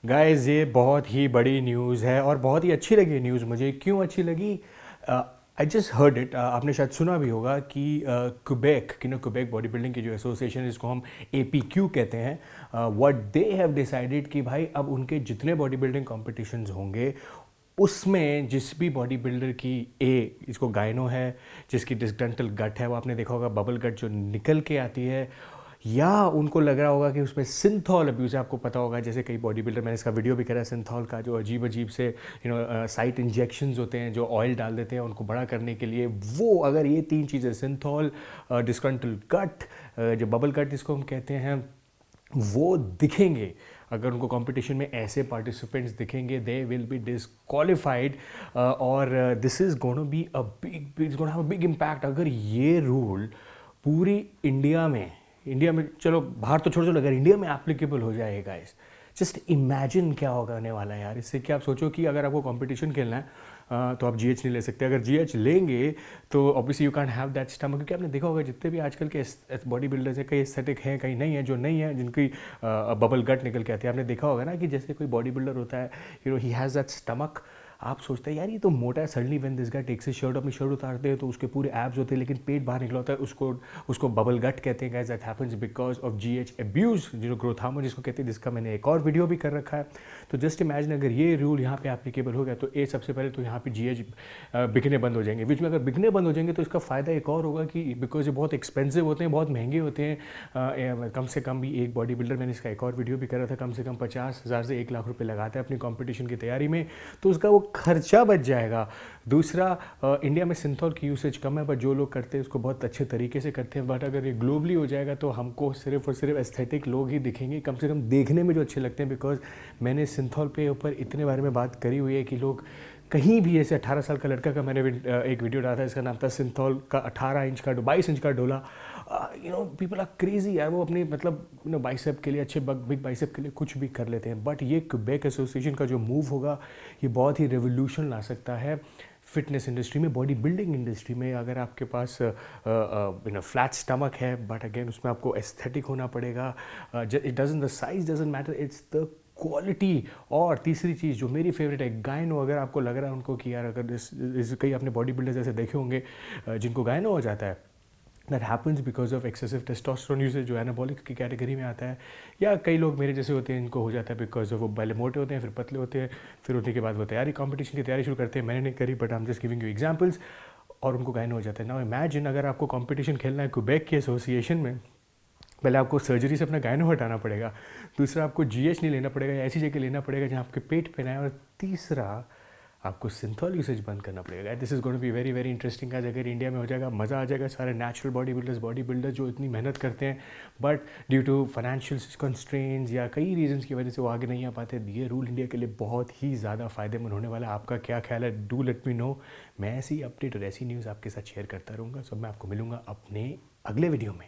Guys ये बहुत ही बड़ी न्यूज़ है और बहुत ही अच्छी लगी न्यूज़ मुझे। क्यों अच्छी लगी? I just heard it. आपने शायद सुना भी होगा कि क्यूबेक क्यूबेक बॉडी बिल्डिंग की जो एसोसिएशन है, जिसको हम APQ कहते हैं, व्हाट दे हैव डिसाइडेड कि भाई अब उनके जितने बॉडी बिल्डिंग कॉम्पिटिशन्स होंगे उसमें जिस भी बॉडी बिल्डर की इसको गायनो है, जिसकी डिस्ग्रंटल गट है, वो आपने देखा होगा बबल गट जो निकल के आती है, या उनको लग रहा होगा कि उसमें सिंथॉल अब्यूज़ है। आपको पता होगा जैसे कई बॉडी बिल्डर, मैंने इसका वीडियो भी करा है, सिंथॉल का जो अजीब अजीब से साइट इंजेक्शंस होते हैं जो ऑयल डाल देते हैं उनको बड़ा करने के लिए, वो अगर ये तीन चीज़ें सिंथॉल, डिस्ग्रंटल गट, जो बबल गट जिसको हम कहते हैं, वो दिखेंगे, अगर उनको कंपटीशन में ऐसे पार्टिसिपेंट्स दिखेंगे, दे विल बी डिसक्वालिफाइड। और this is gonna be a big it's gonna have a big impact अगर ये रूल पूरी इंडिया में चलो बाहर तो छोड़ दो, अगर इंडिया में एप्लीकेबल हो जाएगा इस, जस्ट इमेजिन क्या होने वाला है यार। इससे क्या आप सोचो कि अगर आपको कंपटीशन खेलना है तो आप GH नहीं ले सकते। अगर GH लेंगे तो obviously you can have that stomach, क्योंकि आपने देखा होगा जितने भी आजकल के बॉडी बिल्डर्स हैं, कई एस्थेटिक हैं, कई नहीं है, जो नहीं है जिनकी बबल गट निकल के आती है। आपने देखा होगा ना कि जैसे कोई बॉडी बिल्डर होता है, ही हैज़ दैट स्टमक, आप सोचते हैं यार ये तो मोटा है, suddenly when this guy takes his shirt, अपनी शर्ट उतारते हैं तो उसके पूरे एब्स होते हैं लेकिन पेट बाहर निकला होता है, उसको बबल गट कहते हैं। Guys that happens because of GH abuse, जो ग्रोथ हार्मोन जिसको कहते हैं, जिसका मैंने एक और वीडियो भी कर रखा है। तो जस्ट इमेजिन अगर ये रूल यहाँ पे एप्लीकेबल हो गया तो सबसे पहले तो यहाँ पे GH बिकने बंद हो जाएंगे। बीच में अगर बिकने बंद हो जाएंगे तो इसका फ़ायदा एक और होगा कि बिकॉज ये बहुत एक्सपेंसिव होते हैं, बहुत महंगे होते हैं, कम से कम भी एक बॉडी बिल्डर, मैंने इसका एक और वीडियो भी करा था, कम से कम 50,000 से 1 लाख रुपये लगाता है अपनी कॉम्पिटिशन की तैयारी में, तो उसका वो खर्चा बच जाएगा। दूसरा, इंडिया में सिंथॉल की यूसेज कम है, बट जो लोग करते हैं उसको बहुत अच्छे तरीके से करते हैं। बट अगर ये ग्लोबली हो जाएगा तो हमको सिर्फ और सिर्फ एस्थेटिक लोग ही दिखेंगे, कम से कम देखने में जो अच्छे लगते हैं। बिकॉज मैंने सिंथॉल पे ऊपर इतने बारे में बात करी हुई है कि लोग कहीं भी, ऐसे 18 साल का लड़का का मैंने एक वीडियो डाला था, इसका नाम था सिंथॉल का 18 इंच का 22 इंच का डोला। पीपल आर क्रेजी यार, वो अपनी मतलब बाइसेप के लिए, अच्छे बिग बाइसेप के लिए कुछ भी कर लेते हैं। बट ये क्यूबेक एसोसिएशन का जो मूव होगा, ये बहुत ही रेवोल्यूशन ला सकता है फिटनेस इंडस्ट्री में, बॉडी बिल्डिंग इंडस्ट्री में। अगर आपके पास फ्लैट स्टमक है, बट अगेन उसमें आपको एस्थेटिक होना पड़ेगा। It doesn't, the size doesn't matter, it's the quality. और तीसरी चीज़ जो मेरी फेवरेट है, गायनो। अगर आपको लग रहा है उनको कि यार अगर इस कई आपने बॉडी बिल्डर्स ऐसे देखे होंगे जिनको गायनो हो जाता है, that happens because of excessive testosterone usage, जो एनाबॉलिक की कैटेगरी में आता है। या कई लोग मेरे जैसे होते हैं, इनको हो जाता है बिकॉज ऑफ वो पहले मोटे होते हैं, फिर पतले होते हैं, फिर होने के बाद वो कंपटीशन की तैयारी शुरू करते हैं। मैंने नहीं करी, but I am just giving you examples, और उनको गायनो हो जाता है। नाउ इमेजिन अगर आपको कंपटीशन खेलना है क्यूबेक की एसोसिएशन में, पहले आपको सर्जरी से अपना गायनो हटाना पड़ेगा, दूसरा आपको GH नहीं लेना पड़ेगा, ऐसी जगह लेना पड़ेगा जहाँ आपके पेट पे ना है, और तीसरा आपको सिंथॉल यूसेज बंद करना पड़ेगा। This is going to be very very interesting. आज अगर इंडिया में हो जाएगा, मज़ा आ जाएगा। सारे नेचुरल बॉडी बिल्डर्स जो इतनी मेहनत करते हैं, but due to financial constraints या कई रीजंस की वजह से वो आगे नहीं आ पाते, ये रूल इंडिया के लिए बहुत ही ज़्यादा फ़ायदेमंद होने वाला है। आपका क्या ख्याल है? Do let me know. मैं ऐसी अपडेट और ऐसी न्यूज़ आपके साथ शेयर करता रहूँगा। सो मैं आपको मिलूँगा अपने अगले वीडियो में।